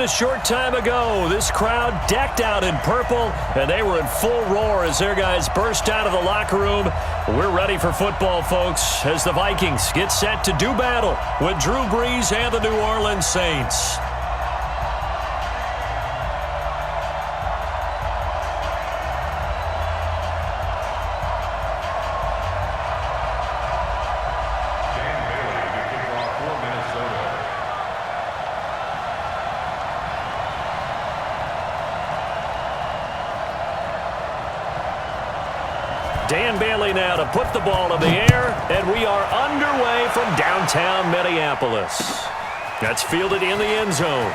a short time ago. This crowd decked out in purple, and they were in full roar as their guys burst out of the locker room. We're ready for football, folks, as the Vikings get set to do battle with Drew Brees and the New Orleans Saints. Dan Bailey now to put the ball in the air, and we are underway from downtown Minneapolis. That's fielded in the end zone.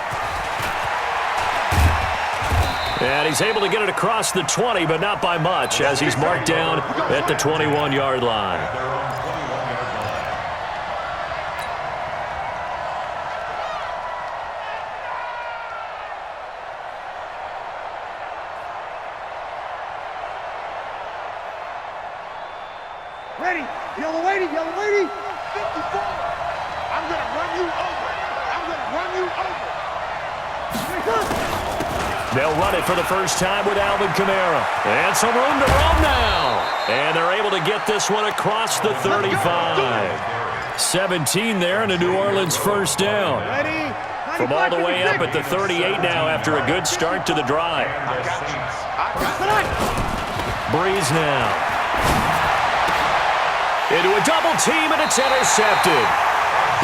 And he's able to get it across the 20, but not by much, as he's marked down at the 21-yard line. Ready, yellow lady, 54. I'm going to run you over. They'll run it for the first time with Alvin Kamara. And some room to roam now. And they're able to get this one across the 35. 17 there and a New Orleans first down. From all the way up at the 38 now after a good start to the drive. Brees now. Into a double team, and it's intercepted.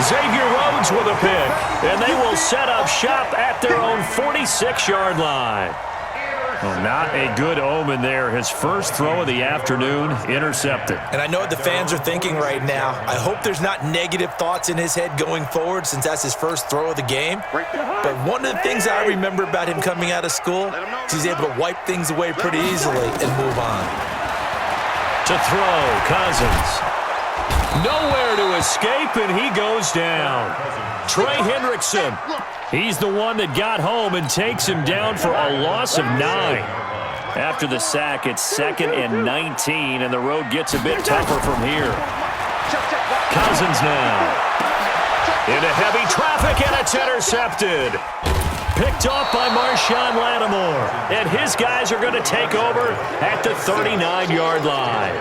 Xavier Rhodes with a pick, and they will set up shop at their own 46-yard line. Well, not a good omen there. His first throw of the afternoon intercepted. And I know what the fans are thinking right now. I hope there's not negative thoughts in his head going forward since that's his first throw of the game. But one of the things I remember about him coming out of school is he's able to wipe things away pretty easily and move on. To throw, Cousins. Nowhere to escape, and he goes down. Trey Hendrickson. He's the one that got home and takes him down for a loss of 9. After the sack, it's 2nd and 19, and the road gets a bit tougher from here. Cousins now. Into heavy traffic, and it's intercepted. Picked off by Marshawn Lattimore. And his guys are going to take over at the 39-yard line.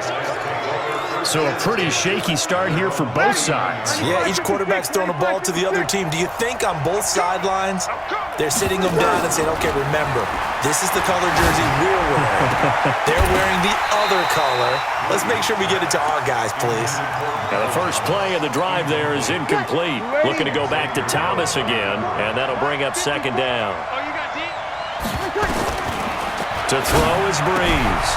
So a pretty shaky start here for both sides. Yeah, each quarterback's throwing a ball to the other team. Do you think on both sidelines they're sitting them down and saying, okay, remember, this is the color jersey we're wearing. They're wearing the other color. Let's make sure we get it to our guys, please. Now the first play of the drive there is incomplete. Looking to go back to Thomas again, and that'll bring up 2nd down. To throw is Brees.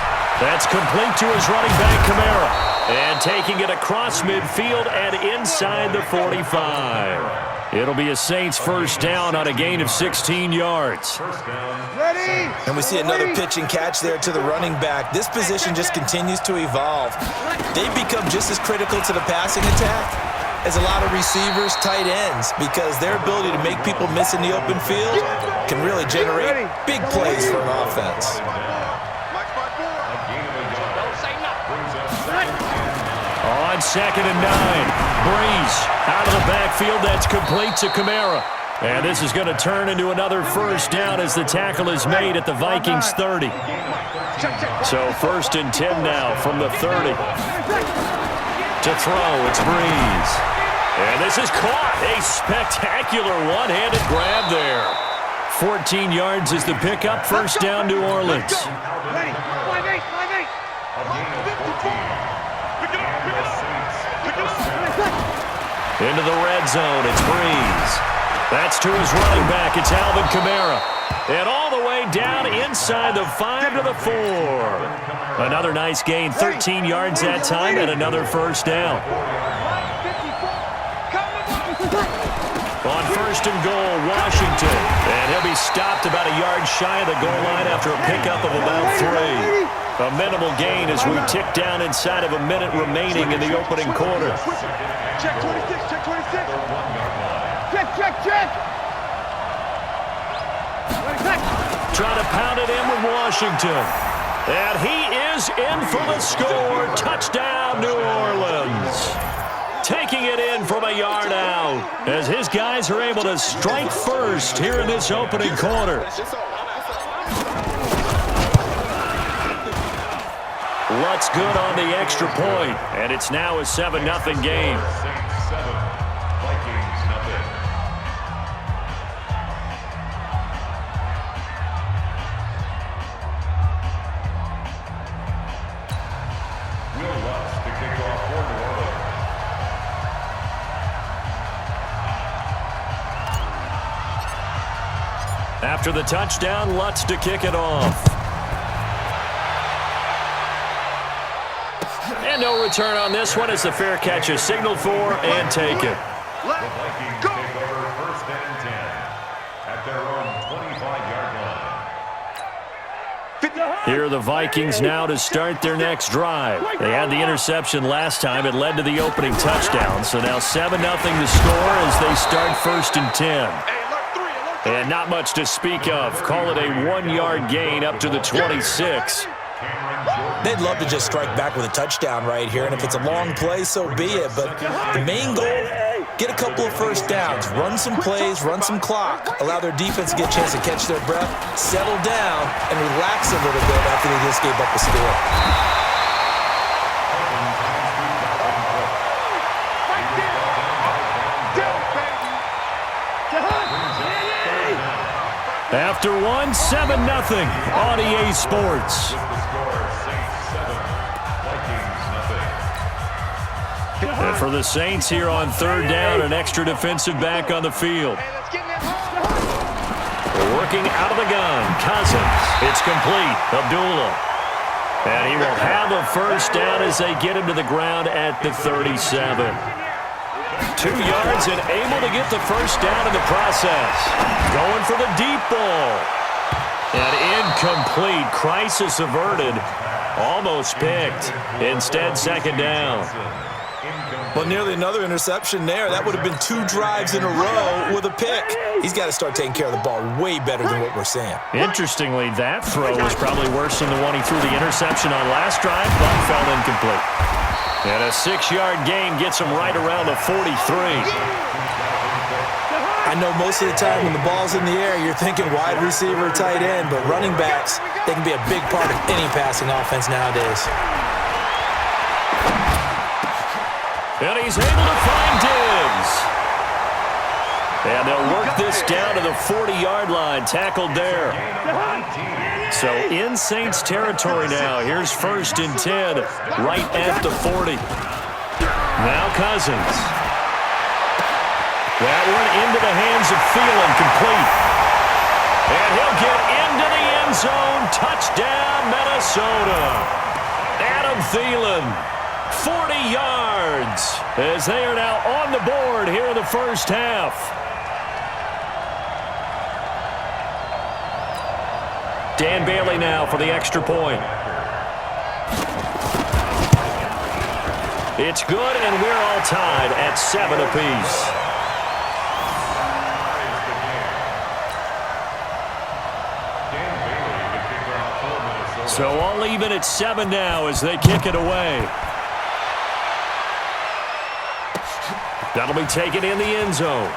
That's complete to his running back, Kamara. And taking it across midfield and inside the 45. It'll be a Saints first down on a gain of 16 yards. Ready? And we see another pitch and catch there to the running back. This position just continues to evolve. They've become just as critical to the passing attack as a lot of receivers, tight ends, because their ability to make people miss in the open field can really generate big plays for an offense. On 2nd and 9, Brees out of the backfield. That's complete to Kamara. And this is going to turn into another first down as the tackle is made at the Vikings 30. So 1st and 10 now from the 30. To throw, it's Brees. And this is caught. A spectacular one-handed grab there. 14 yards is the pickup. First down, New Orleans. Ready? 5-8. Into the red zone, it's Brees. That's to his running back, it's Alvin Kamara. And all the way down inside the 5 to the 4. Another nice gain, 13 yards that time, and another first down. On 1st and goal, Washington. And he'll be stopped about a yard shy of the goal line after a pickup of about 3. A minimal gain as we tick down inside of a minute remaining in the opening quarter. Check 26, check 26. Check. Trying to pound it in with Washington. And he is in for the score. Touchdown, New Orleans. Take taking it in from a yard out as his guys are able to strike first here in this opening quarter. Lutz good on the extra point, and it's now a 7-0 game. After the touchdown, Lutz to kick it off. And no return on this one as the fair catch is signaled for and taken. Let's go. Take over first and 10 at their own 25-yard line. Here are the Vikings now to start their next drive. They had the interception last time. It led to the opening touchdown. So now 7-0 to score as they start first and 10. And not much to speak of. Call it a 1-yard gain up to the 26. They'd love to just strike back with a touchdown right here, and if it's a long play, so be it. But the main goal, get a couple of first downs, run some plays, run some clock, allow their defense to get a chance to catch their breath, settle down, and relax a little bit after they just gave up a score. After one, 7-0 on EA Sports. And for the Saints here on third down, an extra defensive back on the field. Working out of the gun, Cousins. It's complete, Abdullah. And he will have a first down as they get him to the ground at the 37. 2 yards and able to get the first down in the process. Going for the deep ball. And incomplete. Crisis averted. Almost picked. Instead, second down. Well, nearly another interception there. That would have been 2 drives in a row with a pick. He's got to start taking care of the ball way better than what we're seeing. Interestingly, that throw was probably worse than the one he threw the interception on last drive, but fell incomplete. And a 6-yard gain gets him right around the 43. I know most of the time when the ball's in the air, you're thinking wide receiver, tight end, but running backs, they can be a big part of any passing offense nowadays. And he's able to find Diggs. And they'll work this down to the 40-yard line, tackled there. So in Saints territory now. Here's first and 10, right at the 40. Now Cousins. That one into the hands of Thielen, complete. And he'll get into the end zone. Touchdown, Minnesota. Adam Thielen, 40 yards, as they are now on the board here in the first half. Dan Bailey now for the extra point. It's good, and we're all tied at 7 apiece. So all even at 7 now as they kick it away. That'll be taken in the end zone.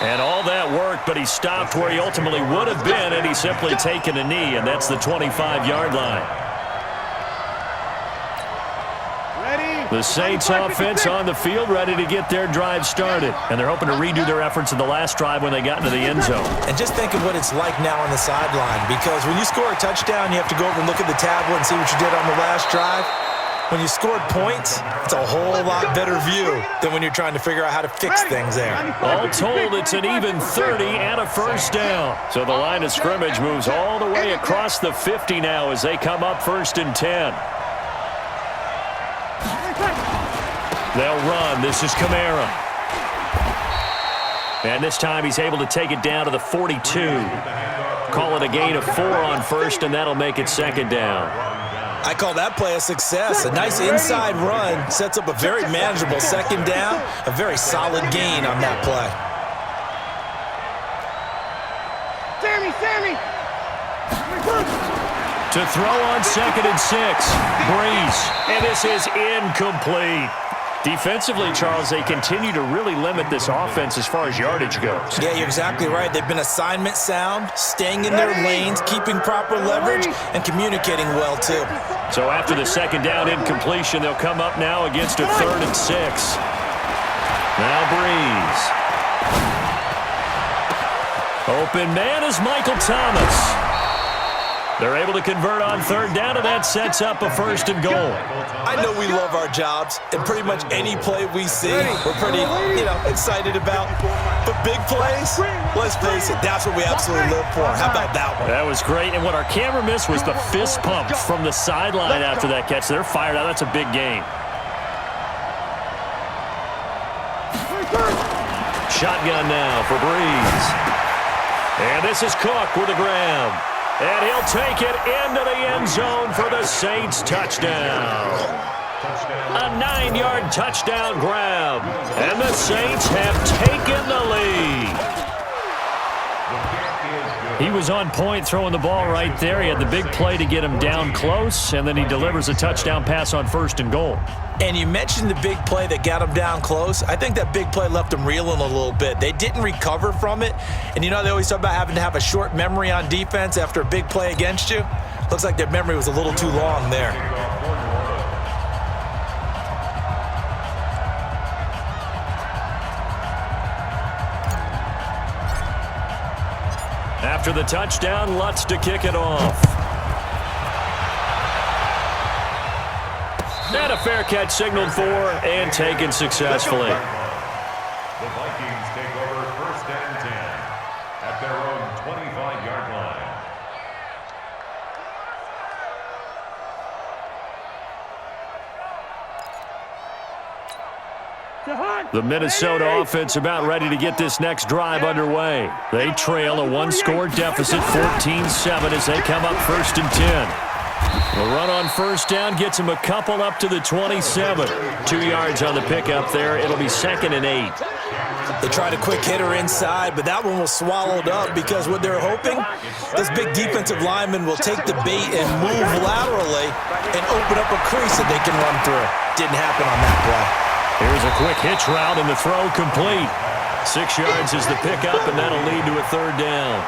And all that worked, but he stopped where he ultimately would have been, and he's simply taken a knee, and that's the 25-yard line. The Saints offense on the field, ready to get their drive started. And they're hoping to redo their efforts in the last drive when they got into the end zone. And just think of what it's like now on the sideline, because when you score a touchdown, you have to go over and look at the tablet and see what you did on the last drive. When you scored points, it's a whole lot better view than when you're trying to figure out how to fix things there. All told, it's an even 30 and a first down. So the line of scrimmage moves all the way across the 50 now as they come up first and 10. They'll run. This is Kamara. And this time he's able to take it down to the 42. Call it a gain of 4 on first, and that'll make it second down. I call that play a success. A nice inside run sets up a very manageable second down, a very solid gain on that play. Sammy! To throw on 2nd and 6. Breeze. And this is incomplete. Defensively, Charles, they continue to really limit this offense as far as yardage goes. Yeah, you're exactly right. They've been assignment sound, staying in their lanes, keeping proper leverage, and communicating well, too. So after the 2nd down incompletion, they'll come up now against a 3rd and 6. Now Breeze. Open man is Michael Thomas. They're able to convert on 3rd down, and that sets up a 1st and goal. I know we love our jobs, and pretty much any play we see, we're pretty, excited about. But big plays, let's face it, that's what we absolutely live for. How about that one? That was great, and what our camera missed was the fist pump from the sideline after that catch. They're fired out. That's a big game. Shotgun now for Breeze. And this is Cook with a grab. And he'll take it into the end zone for the Saints touchdown. A 9-yard touchdown grab. And the Saints have taken the lead. He was on point throwing the ball right there. He had the big play to get him down close, and then he delivers a touchdown pass on 1st and goal. And you mentioned the big play that got him down close. I think that big play left him reeling a little bit. They didn't recover from it. And they always talk about having to have a short memory on defense after a big play against you. Looks like their memory was a little too long there. After the touchdown, Lutz to kick it off. And a fair catch signaled for and taken successfully. The Vikings take over 1st and 10 at their own 25-yard line. The Minnesota offense about ready to get this next drive underway. They trail a 1-score deficit, 14-7, as they come up 1st and 10. The run on 1st down gets them a couple up to the 27. 2 yards on the pickup there. It'll be 2nd and 8. They tried a quick hitter inside, but that one was swallowed up because what they're hoping, this big defensive lineman will take the bait and move laterally and open up a crease that they can run through. Didn't happen on that play. Here's a quick hitch route, and the throw complete. 6 yards is the pickup, and that'll lead to a 3rd down.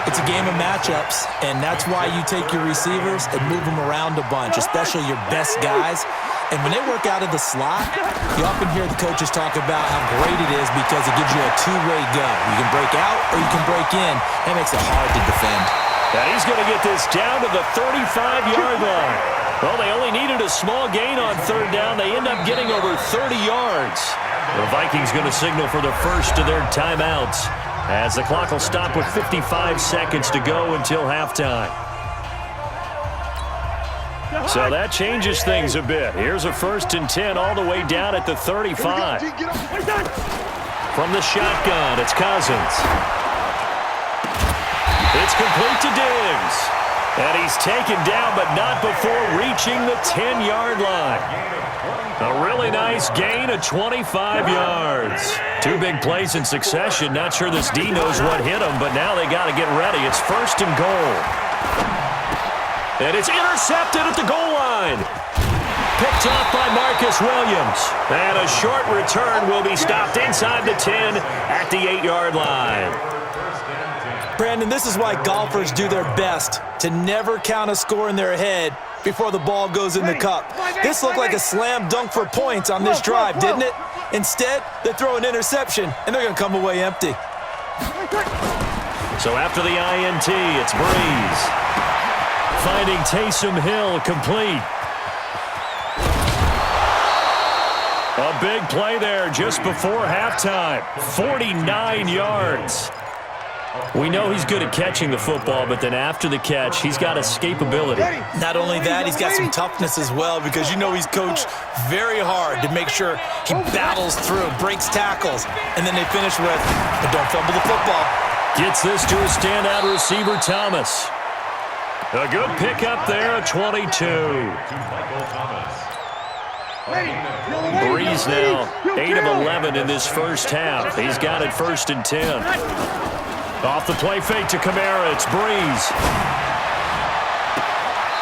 It's a game of matchups, and that's why you take your receivers and move them around a bunch, especially your best guys. And when they work out of the slot, you often hear the coaches talk about how great it is because it gives you a two-way go. You can break out or you can break in. That makes it hard to defend. And he's going to get this down to the 35-yard line. Well, they only needed a small gain on 3rd down. They end up getting over 30 yards. The Vikings going to signal for the first of their timeouts as the clock will stop with 55 seconds to go until halftime. So that changes things a bit. Here's a 1st and 10 all the way down at the 35. From the shotgun, it's Cousins. It's complete to Diggs. And he's taken down, but not before reaching the 10-yard line. A really nice gain of 25 yards. 2 big plays in succession. Not sure this D knows what hit him, but now they got to get ready. It's 1st and goal. And it's intercepted at the goal line. Picked off by Marcus Williams. And a short return will be stopped inside the 10 at the 8-yard line. Brandon, this is why golfers do their best to never count a score in their head before the ball goes in the cup. This looked like a slam dunk for points on this drive, didn't it? Instead, they throw an interception, and they're going to come away empty. So after the INT, it's Breeze. Finding Taysom Hill complete. A big play there just before halftime. 49 yards. We know he's good at catching the football, but then after the catch, he's got escapability. Not only that, he's got some toughness as well because he's coached very hard to make sure he battles through, breaks tackles, and then they finish with, but don't fumble the football. Gets this to a standout receiver, Thomas. A good pickup there, 22. Breeze now, 8 of 11 in this first half. He's got it 1st and 10. Off the play fake to Kamara, it's Breeze.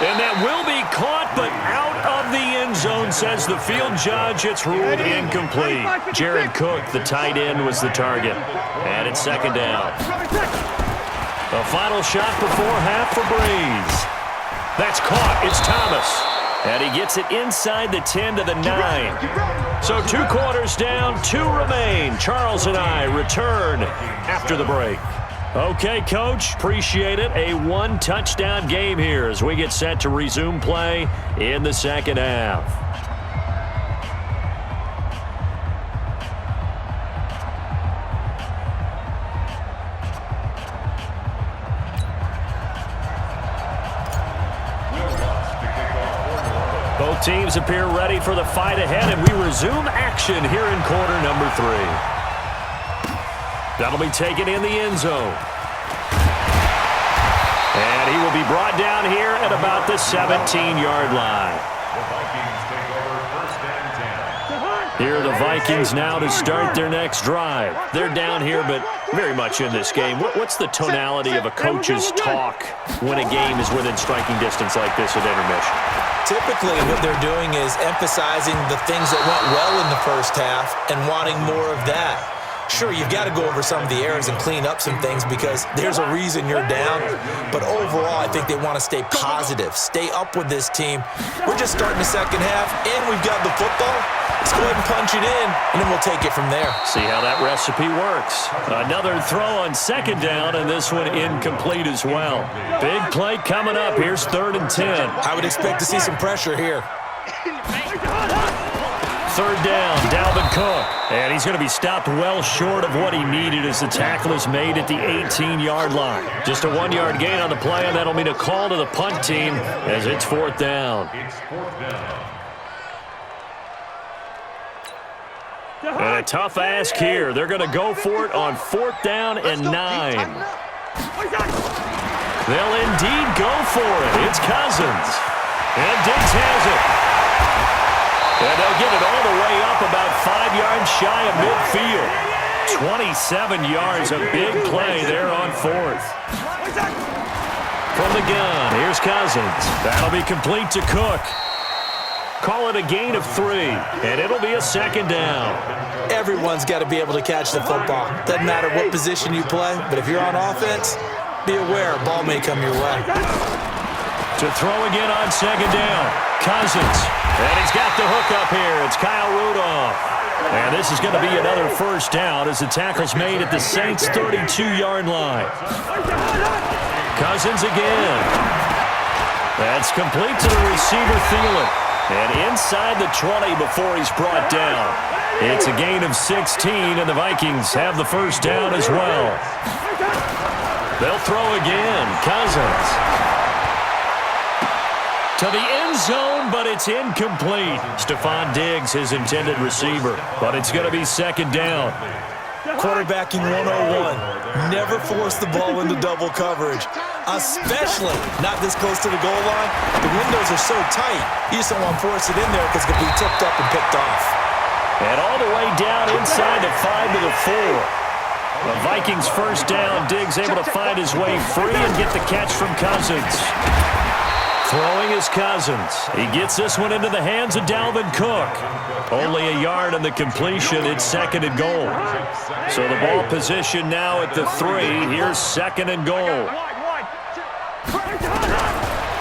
And that will be caught, but out of the end zone, says the field judge. It's ruled incomplete. Jared Cook, the tight end, was the target. And it's second down. A final shot before half for Breeze. That's caught. It's Thomas. And he gets it inside the 10 to the 9. So 2 quarters down, 2 remain. Charles and I return after the break. Okay, Coach, appreciate it. A 1-touchdown game here as we get set to resume play in the second half. Both teams appear ready for the fight ahead, and we resume action here in quarter number 3. That'll be taken in the end zone. And he will be brought down here at about the 17-yard line. The Vikings take over first and 10. Here are the Vikings now to start their next drive. They're down here, but very much in this game. What's the tonality of a coach's talk when a game is within striking distance like this at intermission? Typically, what they're doing is emphasizing the things that went well in the first half and wanting more of that. Sure, you've got to go over some of the errors and clean up some things because there's a reason you're down. But overall, I think they want to stay positive, stay up with this team. We're just starting the second half, and we've got the football. Let's go ahead and punch it in, and then we'll take it from there. See how that recipe works. Another throw on second down, and this one incomplete as well. Big play coming up. Here's 3rd and 10. I would expect to see some pressure here. 3rd down, Dalvin Cook. And he's going to be stopped well short of what he needed as the tackle is made at the 18-yard line. Just a 1-yard gain on the play, and that'll mean a call to the punt team as it's 4th down. It's 4th down. And a tough ask here. They're going to go for it on 4th down and 9. They'll indeed go for it. It's Cousins. And Diggs has it. And they'll get it all the way up about 5 yards shy of midfield. 27 yards, a big play there on 4th. From the gun, here's Cousins. That'll be complete to Cook. Call it a gain of 3, and it'll be a 2nd down. Everyone's got to be able to catch the football. Doesn't matter what position you play, but if you're on offense, be aware a ball may come your way. To throw again on 2nd down, Cousins. And he's got the hook up here. It's Kyle Rudolph. And this is going to be another 1st down as the tackle's made at the Saints' 32-yard line. Cousins again. That's complete to the receiver, Thielen. And inside the 20 before he's brought down. It's a gain of 16, and the Vikings have the 1st down as well. They'll throw again. Cousins. To the end zone, but it's incomplete. Stephon Diggs, his intended receiver. But it's going to be 2nd down. Quarterbacking 101. Never force the ball into double coverage, especially not this close to the goal line. The windows are so tight, you just don't want to force it in there because it could be tipped up and picked off. And all the way down inside the 5 to the 4. The Vikings 1st down. Diggs able to find his way free and get the catch from Cousins. Throwing is Cousins. He gets this one into the hands of Dalvin Cook. Only a yard on the completion. It's 2nd and goal. So the ball position now at the 3. Here's 2nd and goal.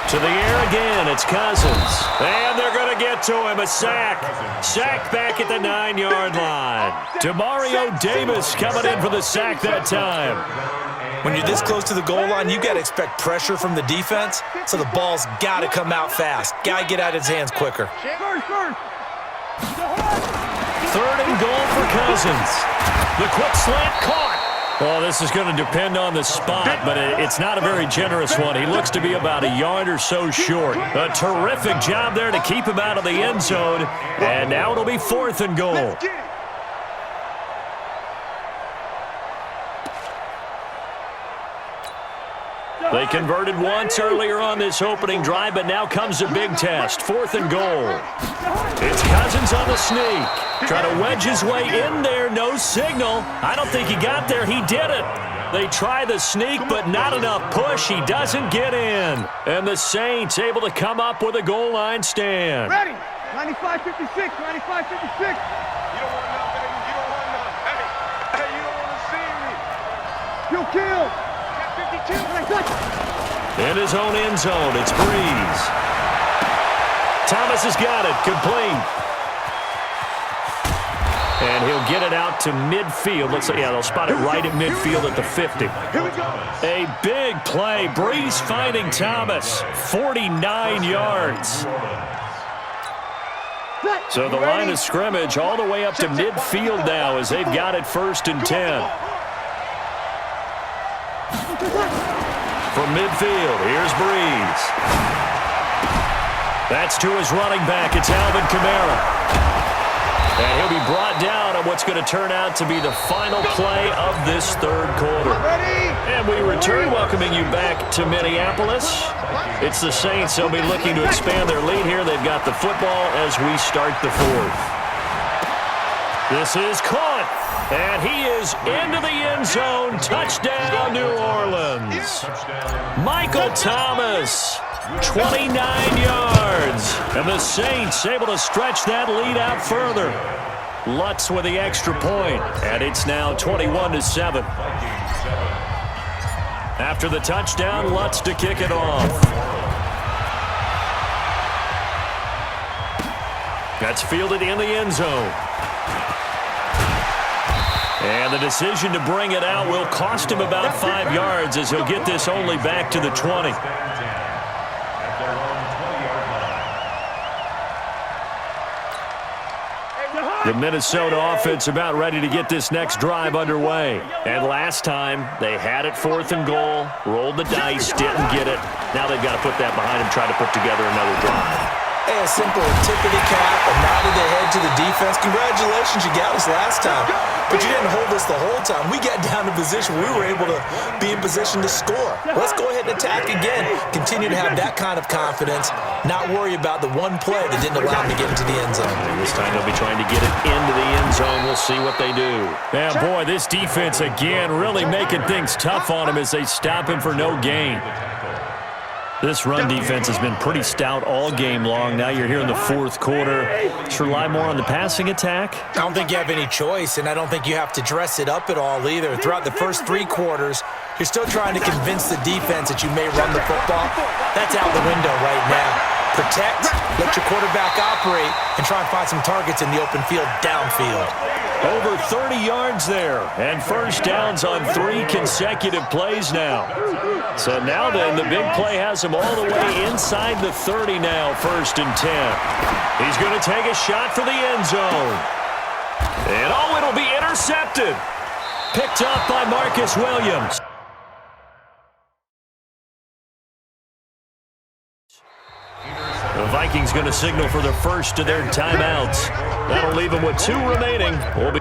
To the air again. It's Cousins. And they're going to get to him. A sack. Sack back at the 9-yard line. Demario Davis coming in for the sack that time. When you're this close to the goal line, you got to expect pressure from the defense, so the ball's got to come out fast. Got to get out of his hands quicker. 3rd and goal for Cousins. The quick slant caught. Well, this is going to depend on the spot, but it's not a very generous one. He looks to be about a yard or so short. A terrific job there to keep him out of the end zone, and now it'll be 4th and goal. They converted once earlier on this opening drive, but now comes a big test. 4th and goal. It's Cousins on the sneak. Trying to wedge his way in there. No signal. I don't think he got there. He did it. They try the sneak, but not enough push. He doesn't get in. And the Saints able to come up with a goal line stand. Ready. 95-56, 95-56. You don't want none, baby. You don't want none. Hey, you don't want to see me. Kill. Got 52. In his own end zone, it's Breeze. Thomas has got it, complete. And he'll get it out to midfield. Looks like, yeah, they'll spot it right at midfield at the 50. Here we go. A big play. Breeze finding Thomas. 49 yards. So the line of scrimmage all the way up to midfield now as they've got it 1st and 10. From midfield, here's Breeze. That's to his running back. It's Alvin Kamara. And he'll be brought down on what's going to turn out to be the final play of this 3rd quarter. And we return, welcoming you back to Minneapolis. It's the Saints. They'll be looking to expand their lead here. They've got the football as we start the 4th. This is caught. And he is into the end zone. Touchdown, New Orleans. Michael Thomas. 29 yards. And the Saints able to stretch that lead out further. Lutz with the extra point. And it's now 21-7. After the touchdown, Lutz to kick it off. That's fielded in the end zone. And the decision to bring it out will cost him about 5 yards as he'll get this only back to the 20. The Minnesota offense about ready to get this next drive underway. And last time, they had it 4th and goal, rolled the dice, didn't get it. Now they've got to put that behind them, try to put together another drive. Hey, a simple tip of the cap, a nod of the head to the defense. Congratulations, you got us last time. But you didn't hold us the whole time. We got down to position. We were able to be in position to score. Let's go ahead and attack again. Continue to have that kind of confidence. Not worry about the one play that didn't allow them to get into the end zone. And this time they'll be trying to get it into the end zone. We'll see what they do. Yeah, boy, this defense again really making things tough on him as they stop him for no gain. This run defense has been pretty stout all game long. Now you're here in the 4th quarter. Just rely more on the passing attack. I don't think you have any choice, and I don't think you have to dress it up at all either. Throughout the first 3 quarters, you're still trying to convince the defense that you may run the football. That's out the window right now. Protect, let your quarterback operate, and try and find some targets in the open field downfield. Over 30 yards there, and first downs on 3 consecutive plays now. So now then, the big play has him all the way inside the 30 now, 1st and 10. He's going to take a shot for the end zone. And oh, it'll be intercepted. Picked up by Marcus Williams. The Vikings going to signal for the first of their timeouts. That'll leave them with 2 remaining. We'll be